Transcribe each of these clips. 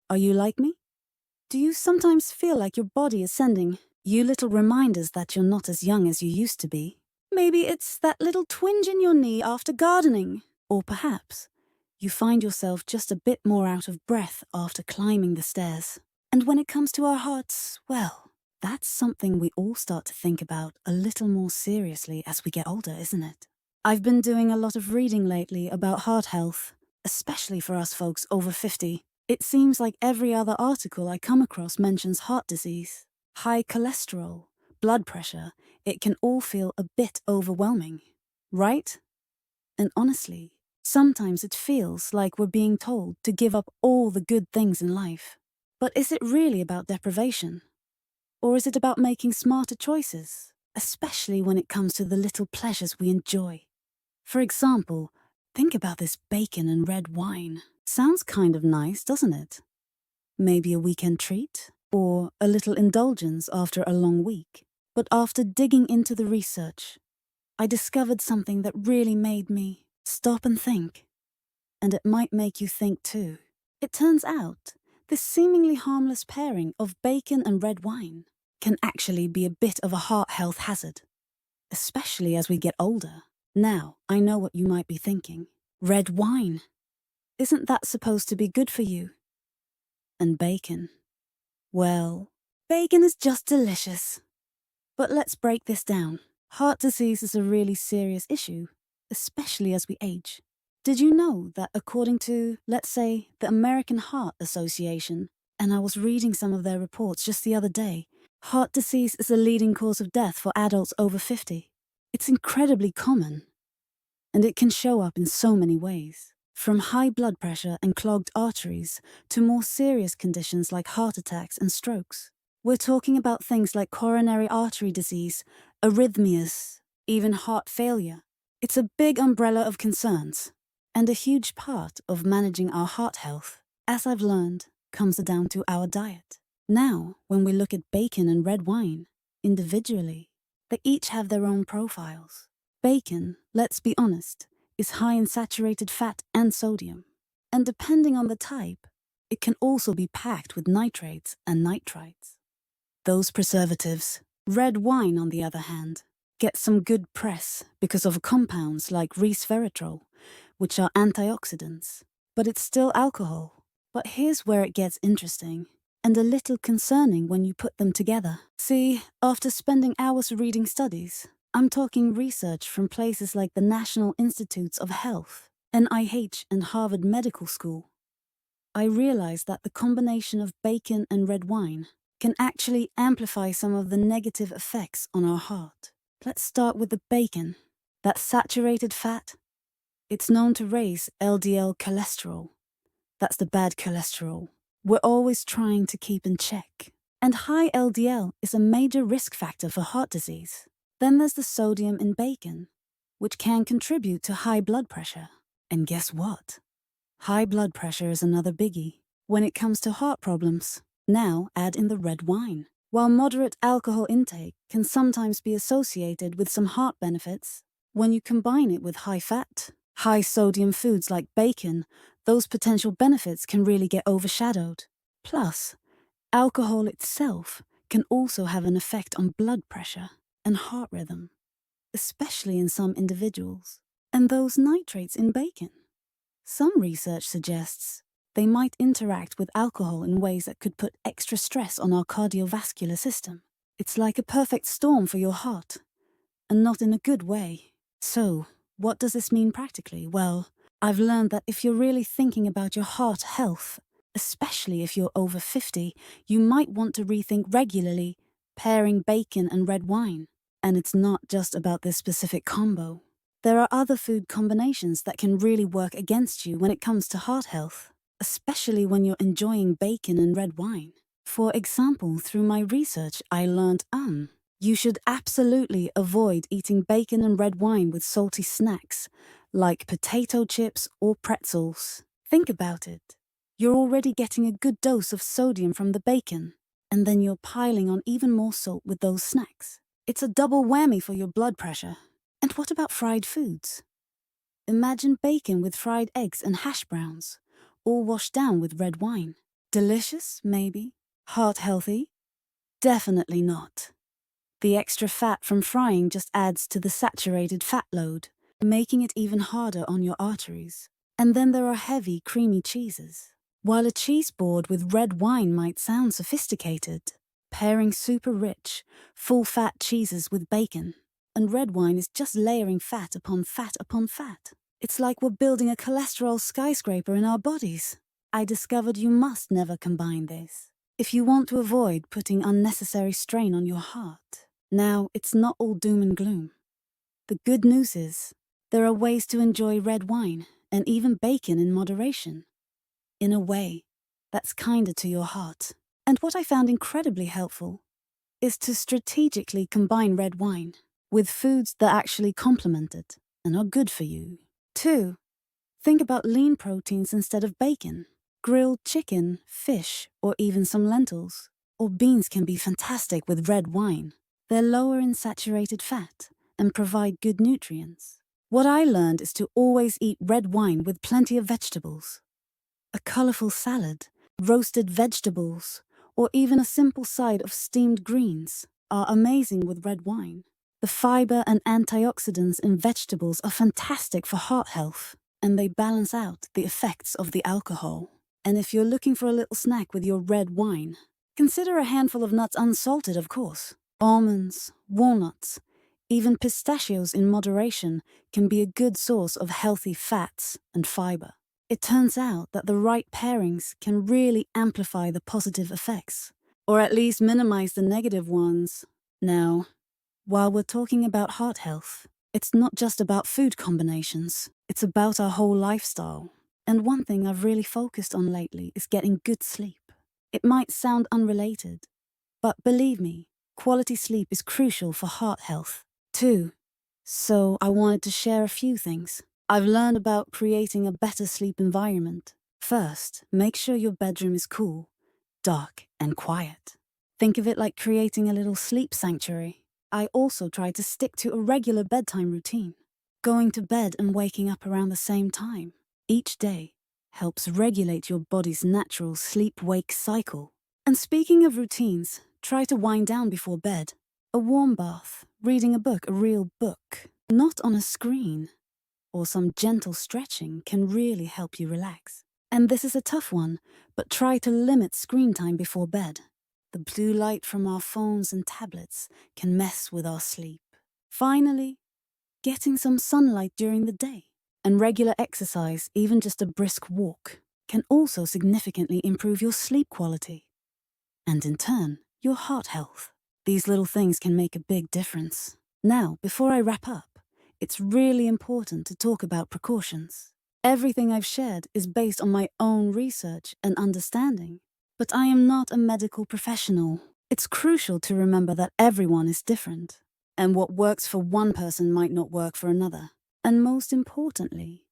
Are you like me? Do you sometimes feel like your body is sending you little reminders that you're not as young as you used to be? Maybe it's that little twinge in your knee after gardening. Or perhaps you find yourself just a bit more out of breath after climbing the stairs. And when it comes to our hearts, well, that's something we all start to think about a little more seriously as we get older, isn't it? I've been doing a lot of reading lately about heart health, especially for us folks over 50. It seems like every other article I come across mentions heart disease, high cholesterol, blood pressure. It can all feel a bit overwhelming, right? And honestly, sometimes it feels like we're being told to give up all the good things in life. But is it really about deprivation? Or is it about making smarter choices, especially when it comes to the little pleasures we enjoy? For example, think about this bacon and red wine. Sounds kind of nice, doesn't it? Maybe a weekend treat? Or a little indulgence after a long week. But after digging into the research, I discovered something that really made me stop and think. And it might make you think too. It turns out, this seemingly harmless pairing of bacon and red wine can actually be a bit of a heart health hazard, especially as we get older. Now, I know what you might be thinking. Red wine. Isn't that supposed to be good for you? And bacon. Well, bacon is just delicious. But let's break this down. Heart disease is a really serious issue, especially as we age. Did you know that according to, let's say, the American Heart Association, and I was reading some of their reports just the other day, heart disease is the leading cause of death for adults over 50. It's incredibly common, and it can show up in so many ways, from high blood pressure and clogged arteries to more serious conditions like heart attacks and strokes. We're talking about things like coronary artery disease, arrhythmias, even heart failure. It's a big umbrella of concerns, and a huge part of managing our heart health, as I've learned, comes down to our diet. Now, when we look at bacon and red wine, individually, they each have their own profiles. Bacon, let's be honest, is high in saturated fat and sodium. And depending on the type, it can also be packed with nitrates and nitrites. Those preservatives, red wine on the other hand, get some good press because of compounds like resveratrol, which are antioxidants. But it's still alcohol. But here's where it gets interesting, and a little concerning when you put them together. See, after spending hours reading studies, I'm talking research from places like the National Institutes of Health, NIH, and Harvard Medical School, I realized that the combination of bacon and red wine can actually amplify some of the negative effects on our heart. Let's start with the bacon. That saturated fat, it's known to raise LDL cholesterol. That's the bad cholesterol we're always trying to keep in check. And high LDL is a major risk factor for heart disease. Then there's the sodium in bacon, which can contribute to high blood pressure. And guess what? High blood pressure is another biggie. When it comes to heart problems, now add in the red wine. While moderate alcohol intake can sometimes be associated with some heart benefits, when you combine it with high fat, high sodium foods like bacon, those potential benefits can really get overshadowed. Plus, alcohol itself can also have an effect on blood pressure and heart rhythm, especially in some individuals. And those nitrates in bacon. Some research suggests they might interact with alcohol in ways that could put extra stress on our cardiovascular system. It's like a perfect storm for your heart, and not in a good way. So, what does this mean practically? Well, I've learned that if you're really thinking about your heart health, especially if you're over 50, you might want to rethink regularly pairing bacon and red wine. And it's not just about this specific combo. There are other food combinations that can really work against you when it comes to heart health, especially when you're enjoying bacon and red wine. For example, through my research, I learned you should absolutely avoid eating bacon and red wine with salty snacks, like potato chips or pretzels. Think about it. You're already getting a good dose of sodium from the bacon, and then you're piling on even more salt with those snacks. It's a double whammy for your blood pressure. And what about fried foods? Imagine bacon with fried eggs and hash browns, all washed down with red wine. Delicious, maybe. Heart healthy? Definitely not. The extra fat from frying just adds to the saturated fat load, making it even harder on your arteries. And then there are heavy, creamy cheeses. While a cheese board with red wine might sound sophisticated, pairing super rich, full-fat cheeses with bacon, and red wine is just layering fat upon fat upon fat. It's like we're building a cholesterol skyscraper in our bodies. I discovered you must never combine this if you want to avoid putting unnecessary strain on your heart. Now, it's not all doom and gloom. The good news is, there are ways to enjoy red wine and even bacon in moderation, in a way that's kinder to your heart. And what I found incredibly helpful is to strategically combine red wine with foods that actually complement it and are good for you. 2. Think about lean proteins instead of bacon. Grilled chicken, fish, or even some lentils or beans can be fantastic with red wine. They're lower in saturated fat and provide good nutrients. What I learned is to always eat red wine with plenty of vegetables. A colorful salad, roasted vegetables, or even a simple side of steamed greens are amazing with red wine. The fiber and antioxidants in vegetables are fantastic for heart health, and they balance out the effects of the alcohol. And if you're looking for a little snack with your red wine, consider a handful of nuts unsalted, of course. Almonds, walnuts, even pistachios in moderation can be a good source of healthy fats and fiber. It turns out that the right pairings can really amplify the positive effects, or at least minimize the negative ones. Now, while we're talking about heart health, it's not just about food combinations, it's about our whole lifestyle. And one thing I've really focused on lately is getting good sleep. It might sound unrelated, but believe me, quality sleep is crucial for heart health, too. So I wanted to share a few things I've learned about creating a better sleep environment. First, make sure your bedroom is cool, dark, and quiet. Think of it like creating a little sleep sanctuary. I also try to stick to a regular bedtime routine. Going to bed and waking up around the same time each day helps regulate your body's natural sleep-wake cycle. And speaking of routines, try to wind down before bed. A warm bath, reading a book, a real book, not on a screen, or some gentle stretching can really help you relax. And this is a tough one, but try to limit screen time before bed. The blue light from our phones and tablets can mess with our sleep. Finally, getting some sunlight during the day and regular exercise, even just a brisk walk, can also significantly improve your sleep quality and, in turn, your heart health. These little things can make a big difference. Now, before I wrap up, it's really important to talk about precautions. Everything I've shared is based on my own research and understanding, but I am not a medical professional. It's crucial to remember that everyone is different, and what works for one person might not work for another. And most importantly,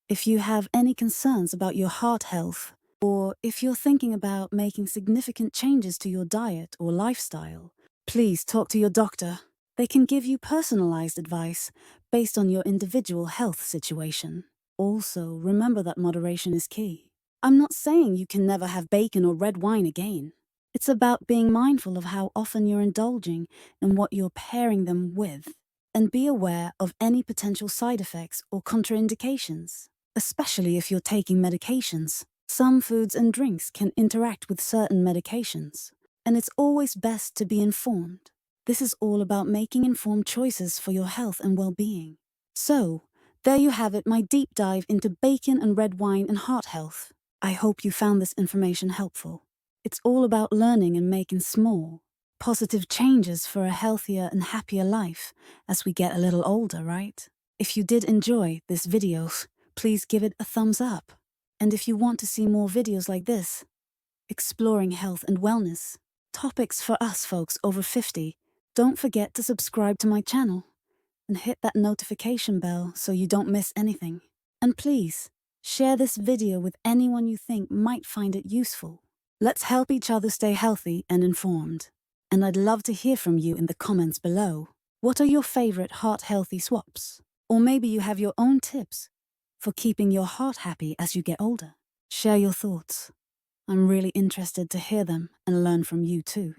if you have any concerns about your heart health, or if you're thinking about making significant changes to your diet or lifestyle, please talk to your doctor. They can give you personalized advice based on your individual health situation. Also, remember that moderation is key. I'm not saying you can never have bacon or red wine again. It's about being mindful of how often you're indulging and what you're pairing them with. And be aware of any potential side effects or contraindications, especially if you're taking medications. Some foods and drinks can interact with certain medications, and it's always best to be informed. This is all about making informed choices for your health and well-being. So, there you have it, my deep dive into bacon and red wine and heart health. I hope you found this information helpful. It's all about learning and making small, positive changes for a healthier and happier life as we get a little older, right? If you did enjoy this video, please give it a thumbs up. And if you want to see more videos like this, exploring health and wellness, topics for us folks over 50, don't forget to subscribe to my channel and hit that notification bell so you don't miss anything. And please, share this video with anyone you think might find it useful. Let's help each other stay healthy and informed. And I'd love to hear from you in the comments below. What are your favorite heart-healthy swaps? Or maybe you have your own tips for keeping your heart happy as you get older. Share your thoughts. I'm really interested to hear them and learn from you too.